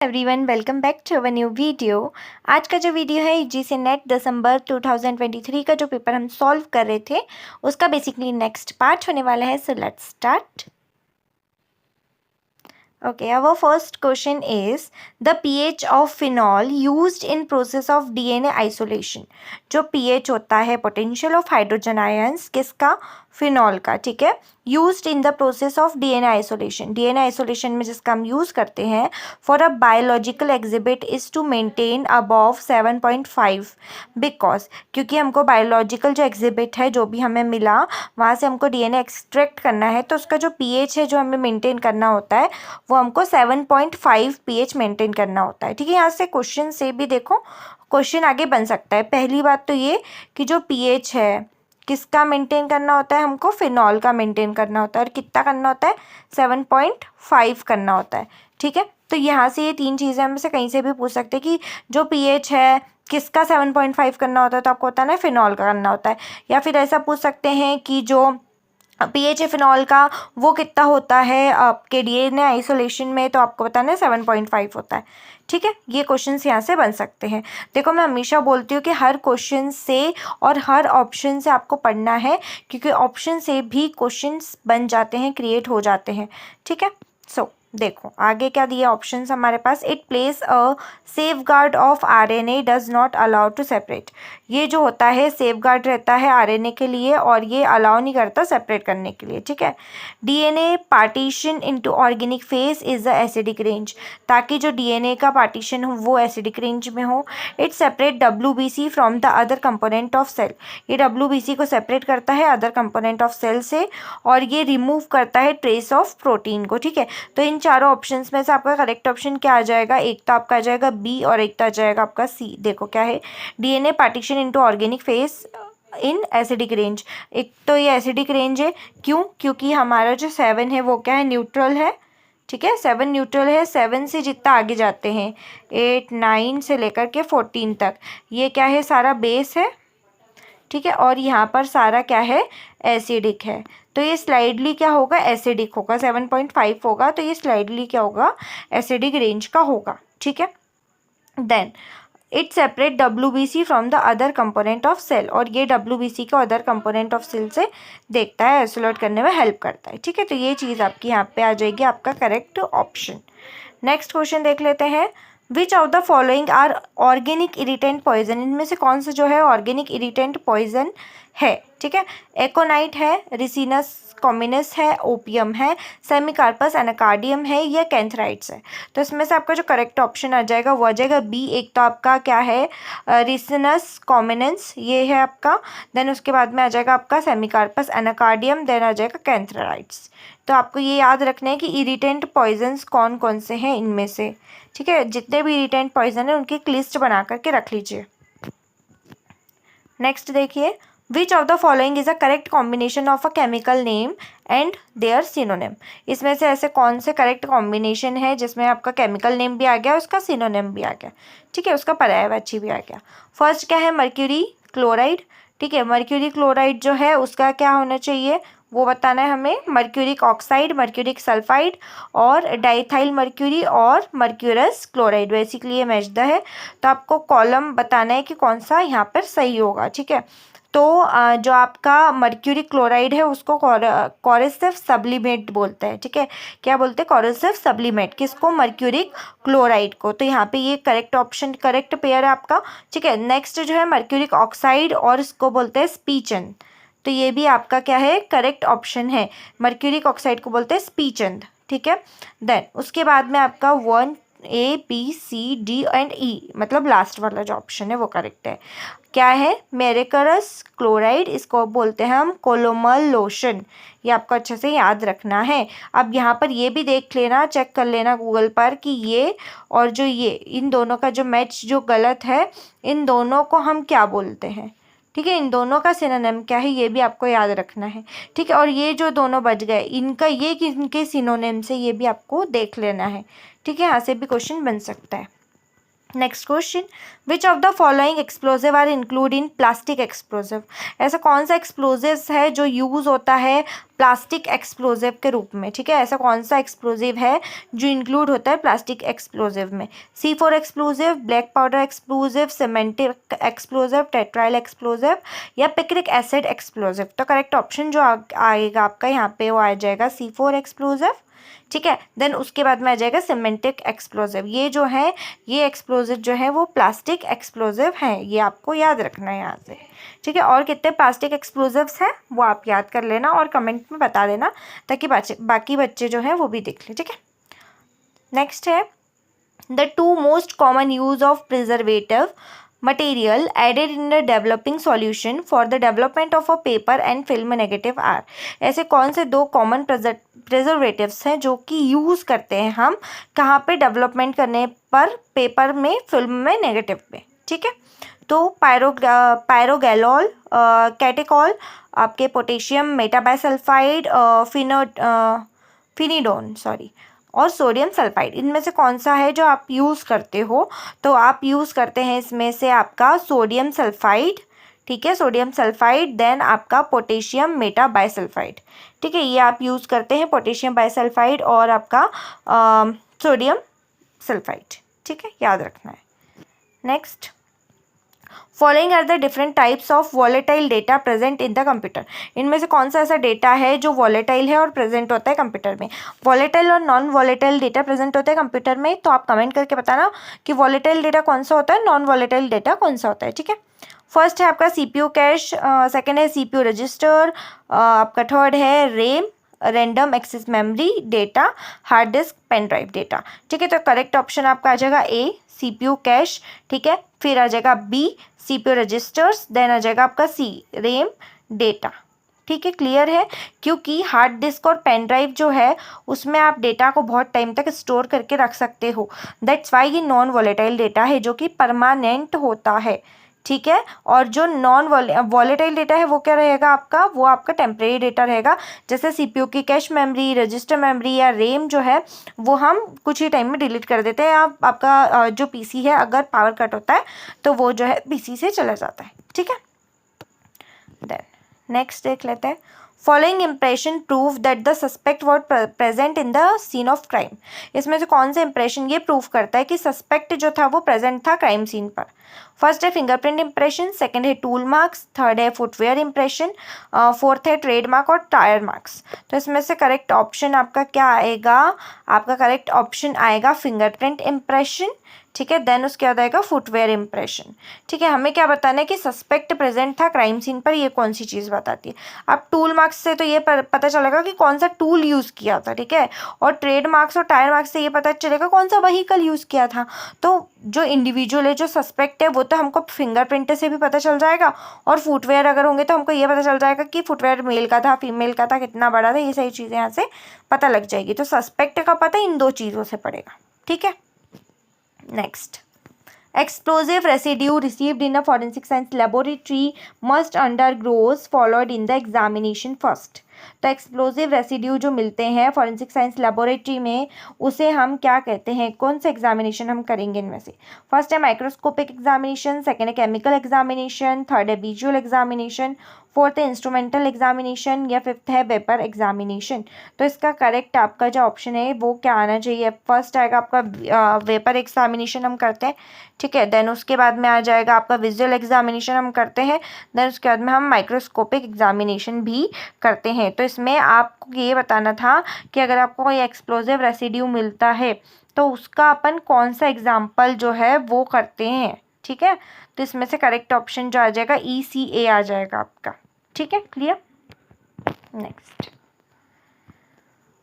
Everyone welcome back to our new video. आज का जो वीडियो है यूजीसी नेट दिसंबर 2023 का जो पेपर हम सॉल्व कर रहे थे उसका बेसिकली नेक्स्ट पार्ट होने वाला है। So let's start. Okay, our first question is the pH of phenol used in process of DNA isolation। जो pH होता है पोटेंशियल ऑफ हाइड्रोजन आयंस किसका, फिनॉल का, ठीक है। Used in the process of DNA isolation, DNA isolation में जिसका हम यूज़ करते हैं for a biological exhibit is to maintain above 7.5 because, क्योंकि हमको बायोलॉजिकल जो एग्जिबिट है जो भी हमें मिला वहाँ से हमको डीएनए एक्सट्रैक्ट करना है, तो उसका जो पीएच है जो हमें मेंटेन करना होता है वो हमको 7.5 पीएच मेंटेन करना होता है, ठीक है। यहाँ से क्वेश्चन से भी देखो क्वेश्चन आगे बन सकता है। पहली बात तो ये कि जो पीएच है किसका मेंटेन करना होता है, हमको फिनॉल का मेंटेन करना होता है, और कितना करना होता है 7.5 करना होता है, ठीक है। तो यहाँ से ये तीन चीज़ें हम से कहीं से भी पूछ सकते हैं कि जो पीएच है किसका 7.5 करना होता है, तो आपको होता है ना फिनॉल का करना होता है। या फिर ऐसा पूछ सकते हैं कि जो पीएच है फिनॉल का वो कितना होता है आपके डीएनए आइसोलेशन में, तो आपको बताना है 7.5 होता है, ठीक है। ये क्वेश्चंस यहाँ से बन सकते हैं। देखो मैं हमेशा बोलती हूँ कि हर क्वेश्चन से और हर ऑप्शन से आपको पढ़ना है, क्योंकि ऑप्शन से भी क्वेश्चंस बन जाते हैं, क्रिएट हो जाते हैं, ठीक है। सो देखो आगे क्या दिया ऑप्शंस हमारे पास। It places a safeguard of RNA does not allow to separate. ये जो होता है सेफ गार्ड रहता है आरएनए के लिए और ये अलाउ नहीं करता सेपरेट करने के लिए, ठीक है। DNA partition into organic phase is the acidic range, ताकि जो डीएनए का पार्टीशन हो वो एसिडिक रेंज में हो। It separate WBC from the other component of cell, ये डब्ल्यूबीसी को सेपरेट करता है अदर कंपोनेंट ऑफ सेल से, और ये रिमूव करता है ट्रेस ऑफ प्रोटीन को, ठीक है। तो इन चारों ऑप्शंस में से आपका करेक्ट ऑप्शन क्या आ जाएगा, एक तो आपका आ जाएगा बी और एक तो आ जाएगा आपका सी। देखो क्या है, DNA partition into organic phase in acidic range. एक तो ये एसिडिक रेंज है, क्यों, क्योंकि हमारा जो 7 है वो क्या है, न्यूट्रल है, ठीक है। 7 न्यूट्रल है, 7 से जितना आगे जाते हैं 8 9 से लेकर के 14 तक ये क्या है, सारा बेस है, ठीक है। और यहाँ पर सारा क्या है, एसिडिक है, तो ये स्लाइडली क्या होगा, एसिडिक होगा। 7.5 होगा तो ये स्लाइडली क्या होगा, एसिडिक रेंज का होगा, ठीक है। Then it separate WBC from the other component of cell, और ये डब्ल्यूबीसी को अदर कंपोनेंट ऑफ सेल से देखता है, आइसोलेट करने में हेल्प करता है, ठीक है। तो ये चीज़ आपकी यहाँ पे आ जाएगी आपका करेक्ट ऑप्शन। नेक्स्ट क्वेश्चन देख लेते हैं। Which of the following are organic irritant poison, इनमें से कौन सा जो है ऑर्गेनिक इरिटेंट पॉइजन है, ठीक है। एकोनाइट है, रिसिनस कॉमिनस है, ओपियम है, सेमिकार्पस एनाकार्डियम है, या कैंथराइट्स है। तो इसमें से आपका जो करेक्ट ऑप्शन आ जाएगा वो आ जाएगा बी। एक तो आपका क्या है, रिसिनस कॉमिनस ये है आपका, देन उसके बाद में आ जाएगा आपका सेमिकार्पस एनाकार्डियम, देन आ जाएगा कैंथराइट्स। तो आपको ये याद रखना है कि इरिटेंट पॉइजन्स कौन कौन से हैं इनमें से, ठीक है। जितने भी इरिटेंट पॉइजन है उनकी एक लिस्ट बना करके रख लीजिए। नेक्स्ट देखिए, which of the following is a correct combination of a chemical name and their synonym. इसमें से ऐसे कौन से करेक्ट कॉम्बिनेशन है जिसमें आपका केमिकल नेम भी आ गया, उसका सिनोनिम भी आ गया, ठीक है, उसका पर्यायवाची भी आ गया। फर्स्ट क्या है, मर्क्यूरी क्लोराइड, ठीक है। मर्क्यूरी क्लोराइड जो है उसका क्या होना चाहिए वो बताना है हमें, मर्क्यूरिक ऑक्साइड, मर्क्यूरिक सल्फाइड और डाइथाइल मर्क्यूरी और मर्क्यूरस क्लोराइड, बेसिकली ये मैच्ड है। तो आपको कॉलम बताना है कि कौन सा यहाँ पर सही होगा, ठीक है। तो जो आपका मर्क्यूरी क्लोराइड है उसको कोरेसिव सब्लिमेट बोलते हैं, ठीक है। क्या बोलते हैं, कोरेसिव सब्लिमेट, किसको, मर्क्यूरिक क्लोराइड को। तो यहाँ पे ये करेक्ट ऑप्शन, करेक्ट पेयर है आपका, ठीक है। नेक्स्ट जो है मर्क्यूरिक ऑक्साइड और इसको बोलते हैं स्पीचन, तो ये भी आपका क्या है, करेक्ट ऑप्शन है। मर्क्यूरिक ऑक्साइड को बोलते हैं स्पीचंद, ठीक है। देन उसके बाद में आपका 1 A B C D and E, मतलब लास्ट वाला जो ऑप्शन है वो करेक्ट है। क्या है, मेरेकरस क्लोराइड, इसको बोलते हैं हम कोलोमल लोशन, ये आपको अच्छे से याद रखना है। अब यहाँ पर ये भी देख लेना, चेक कर लेना गूगल पर कि ये और जो ये इन दोनों का जो मैच जो गलत है इन दोनों को हम क्या बोलते हैं, ठीक है। इन दोनों का सिनोनिम क्या है ये भी आपको याद रखना है, ठीक है। और ये जो दोनों बच गए इनका ये किनके सिनोनिम से ये भी आपको देख लेना है, ठीक है। यहाँ से भी क्वेश्चन बन सकता है। Next question, which of the following explosive are include in plastic explosive? ऐसा कौन सा एक्सप्लोजिव है जो यूज़ होता है प्लास्टिक एक्सप्लोजिव के रूप में? ठीक है, ऐसा कौन सा एक्सप्लोजिव है जो इंक्लूड होता है प्लास्टिक एक्सप्लोजिव में? C4 explosive, black powder explosive, semantic explosive, tetryl explosive या पिक्रिक एसिड एक्सप्लोजिव? तो करेक्ट ऑप्शन जो आएगा आपका यहाँ पे वो आ जाएगा C4 एक्सप्लोजिव। ठीक है, देन उसके बाद में आ जाएगा सीमेंटिक एक्सप्लोजिव। ये जो है ये एक्सप्लोजिव जो है वो प्लास्टिक एक्सप्लोजिव हैं, ये आपको याद रखना है यहाँ से। ठीक है, और कितने प्लास्टिक एक्सप्लोजिव्स हैं वो आप याद कर लेना और कमेंट में बता देना ताकि बाकी बच्चे जो हैं वो भी देख लें। ठीक है, नेक्स्ट है the two most common use of preservative material added in the developing solution for the development of a paper and film negative are? ऐसे कौन से दो कॉमन प्रिजर्वेटिव्स हैं जो कि यूज़ करते हैं हम कहाँ पे डेवलपमेंट करने पर, पेपर में, फिल्म में, नेगेटिव में? ठीक है, तो पायरोगैलोल, कैटेकॉल, आपके पोटेशियम मेटाबाइसल्फाइड, फिनिडोन और सोडियम सल्फाइड, इनमें से कौन सा है जो आप यूज़ करते हो? तो आप यूज़ करते हैं इसमें से आपका सोडियम सल्फाइड। ठीक है, सोडियम सल्फाइड, देन आपका पोटेशियम मेटा बाइसल्फाइड। ठीक है, ये आप यूज़ करते हैं पोटेशियम बाइसल्फाइड और आपका सोडियम सल्फाइड। ठीक है, याद रखना है। Next, following are the different types of volatile data present in the computer? इनमें से कौन सा ऐसा डेटा है जो वॉलेटाइल है और प्रेजेंट होता है कंप्यूटर में? वॉलेटाइल और नॉन वॉलेटाइल डेटा प्रेजेंट होता है कंप्यूटर में, तो आप कमेंट करके बताना कि वॉलेटाइल डेटा कौन सा होता है, नॉन वॉलेटाइल डेटा कौन सा होता है। ठीक है, फर्स्ट है आपका CPU कैश, सेकेंड है CPU रजिस्टर, आपका थर्ड है RAM, random access memory data, hard disk, pen drive data. ठीक है, तो करेक्ट ऑप्शन आपका आ जाएगा A CPU कैश। ठीक है, फिर आ जाएगा B CPU रजिस्टर्स, देन आ जाएगा आपका C रैम डेटा। ठीक है, क्लियर है? क्योंकि हार्ड डिस्क और पेन ड्राइव जो है उसमें आप डेटा को बहुत टाइम तक स्टोर करके रख सकते हो, दैट्स वाई ये नॉन वॉलेटाइल डेटा है जो कि परमानेंट होता है। ठीक है, और जो नॉन वॉलेटाइल डेटा है वो क्या रहेगा आपका, वो आपका टेम्परेरी डेटा रहेगा। जैसे CPU की कैश मेमोरी, रजिस्टर मेमोरी या रैम जो है वो हम कुछ ही टाइम में डिलीट कर देते हैं। आपका जो PC है अगर पावर कट होता है तो वो जो है PC से चला जाता है। ठीक है, देन नेक्स्ट देख लेते हैं, following impression prove that the suspect was present in the scene of crime? इसमें से कौन सा इंप्रेशन ये प्रूव करता है कि सस्पेक्ट जो था वो प्रेजेंट था क्राइम सीन पर? फर्स्ट है फिंगरप्रिंट इंप्रेशन, सेकंड है टूल मार्क्स, थर्ड है फुटवेयर इंप्रेशन, फोर्थ है ट्रेडमार्क और टायर मार्क्स। तो इसमें से करेक्ट ऑप्शन आपका क्या आएगा? आपका करेक्ट ऑप्शन आएगा फिंगरप्रिंट इंप्रेशन। ठीक है, देन उसके बाद आएगा फुटवेयर इंप्रेशन। ठीक है, हमें क्या बताना है कि सस्पेक्ट प्रेजेंट था क्राइम सीन पर, ये कौन सी चीज़ बताती है? अब टूल मार्क्स से तो ये पता चलेगा कि कौन सा टूल यूज़ किया था। ठीक है, और ट्रेड मार्क्स और टायर मार्क्स से ये पता चलेगा कौन सा व्हीकल यूज़ किया था। तो जो इंडिविजुअल है, जो सस्पेक्ट है, वो तो हमको फिंगरप्रिंट से भी पता चल जाएगा, और फुटवेयर अगर होंगे तो हमको ये पता चल जाएगा कि फुटवेयर मेल का था, फीमेल का था, कितना बड़ा था, ये सारी चीज़ें यहाँ से पता लग जाएगी। तो सस्पेक्ट का पता इन दो चीज़ों से पड़ेगा। ठीक है, next, explosive residue received in a forensic science laboratory must undergoes followed in the examination first? तो एक्सप्लोजिव रेसिड्यू जो मिलते हैं फॉरेंसिक साइंस लेबोरेटरी में उसे हम क्या कहते हैं, कौन सा एग्जामिनेशन हम करेंगे इनमें से? फर्स्ट है माइक्रोस्कोपिक एग्जामिनेशन, सेकेंड है केमिकल एग्जामिनेशन, थर्ड है विजुअल एग्जामिनेशन, फोर्थ है इंस्ट्रूमेंटल एग्जामिनेशन या फिफ्थ है वेपर एग्जामिनेशन। तो इसका करेक्ट आपका जो ऑप्शन है वो क्या आना चाहिए? फर्स्ट आएगा आपका वेपर एग्जामिनेशन हम करते हैं। ठीक है, देन उसके बाद में आ जाएगा आपका विजुअल एग्जामिनेशन हम करते हैं, देन उसके बाद में हम माइक्रोस्कोपिक एग्जामिनेशन भी करते हैं। तो इसमें आपको ये बताना था कि अगर आपको कोई एक्सप्लोजिव रेसिड्यू मिलता है तो उसका अपन कौन सा एग्जाम्पल जो है वो करते हैं। ठीक है, तो इसमें से करेक्ट ऑप्शन जो आ जाएगा ECA आ जाएगा आपका। ठीक है, clear? Next,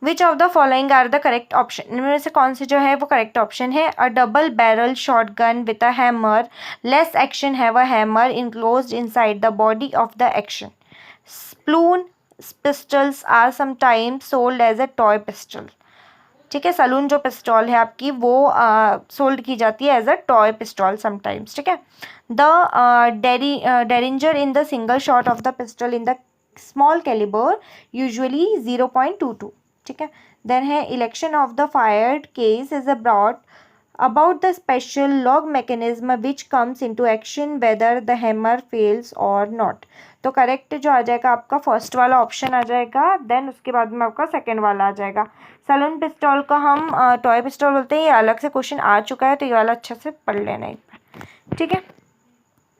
which of the following are the correct option? इनमें से कौन से जो है वो करेक्ट ऑप्शन है? A double barrel shot gun with a hammer, less action have a hammer enclosed inside the body of the action, saloon pistols are sometimes sold as a toy pistol. ठीक है, salon जो pistol है आपकी वो sold की जाती है as a toy pistol sometimes. ठीक है, the derringer in the single shot of the pistol in the small calibre usually 0.22। ठीक है, देन है ejection of the fired case is a brought about the special lock mechanism which comes into action whether the hammer falls और not. तो correct जो आ जाएगा आपका first वाला ऑप्शन आ जाएगा, देन उसके बाद में आपका सेकंड वाला आ जाएगा। सैलून पिस्टल का हम टॉय पिस्टल बोलते हैं, ये अलग से क्वेश्चन आ चुका है तो ये वाला अच्छे से पढ़ लेना एक बार, ठीक है।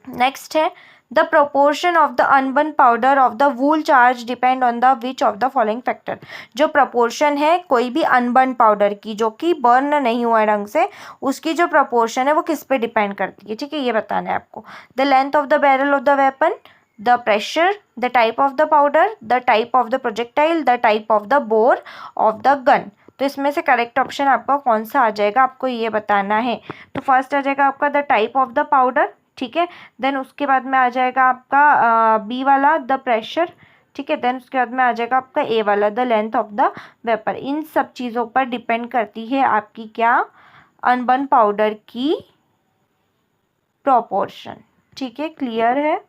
नेक्स्ट है the proportion of the unburn powder of the wool charge depend on the which of the following factor. जो प्रोपोर्शन है कोई भी अनबर्न पाउडर की जो कि बर्न नहीं हुआ है ढंग से, उसकी जो प्रोपोर्शन है वो किस पे डिपेंड करती है, ठीक है, ये बताना है आपको। The length of the barrel of the weapon, the pressure, the type of the powder, the type of the projectile, the type of the bore of the gun. तो इसमें से करेक्ट ऑप्शन आपका कौन सा आ जाएगा, आपको ये बताना है। तो फर्स्ट आ जाएगा आपका the type of the powder, ठीक है। देन उसके बाद में आ जाएगा आपका बी वाला द प्रेशर, ठीक है। देन उसके बाद में आ जाएगा आपका ए वाला the length of the weapon. इन सब चीज़ों पर डिपेंड करती है आपकी क्या, अनबर्न पाउडर की प्रोपोर्शन, ठीक है, क्लियर है।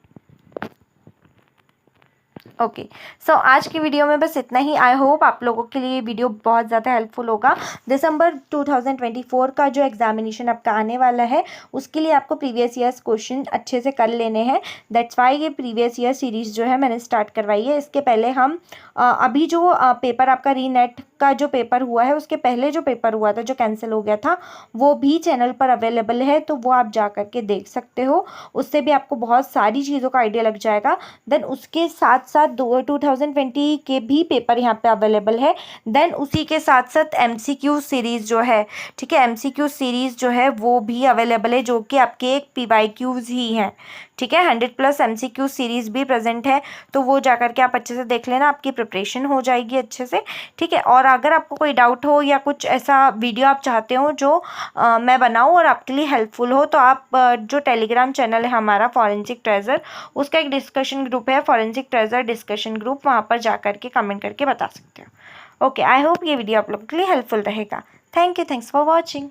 ओके सो आज की वीडियो में बस इतना ही। आई होप आप लोगों के लिए ये वीडियो बहुत ज़्यादा हेल्पफुल होगा। दिसंबर 2024 का जो एग्जामिनेशन आपका आने वाला है उसके लिए आपको प्रीवियस ईयर्स क्वेश्चन अच्छे से कर लेने हैं। दैट्स वाई ये प्रीवियस ईयर सीरीज़ जो है मैंने स्टार्ट करवाई है। इसके पहले हम अभी जो पेपर आपका रीनेट का जो पेपर हुआ है उसके पहले जो पेपर हुआ था जो कैंसिल हो गया था वो भी चैनल पर अवेलेबल है, तो वो आप जा करके देख सकते हो। उससे भी आपको बहुत सारी चीज़ों का आइडिया लग जाएगा। देन उसके साथ साथ 2020 के भी पेपर यहाँ पे अवेलेबल है। देन उसी के साथ साथ MCQ सीरीज़ जो है, ठीक है, MCQ सीरीज़ जो है वो भी अवेलेबल है जो कि आपके एक PYQs ही हैं, ठीक है। 100+ MCQ सीरीज़ भी प्रेजेंट है, तो वो जा करके आप अच्छे से देख लेना, आपकी प्रिपरेशन हो जाएगी अच्छे से, ठीक है। और अगर आपको कोई डाउट हो या कुछ ऐसा वीडियो आप चाहते हो जो मैं बनाऊँ और आपके लिए हेल्पफुल हो, तो आप जो टेलीग्राम चैनल है हमारा फॉरेंसिक ट्रेजर, उसका एक डिस्कशन ग्रुप है फॉरेंसिक ट्रेजर डिस्कशन ग्रुप, वहाँ पर जा करके कमेंट करके बता सकते हो। ओके, आई होप ये वीडियो आप लोगों के लिए हेल्पफुल रहेगा। Thank you, thanks for watching.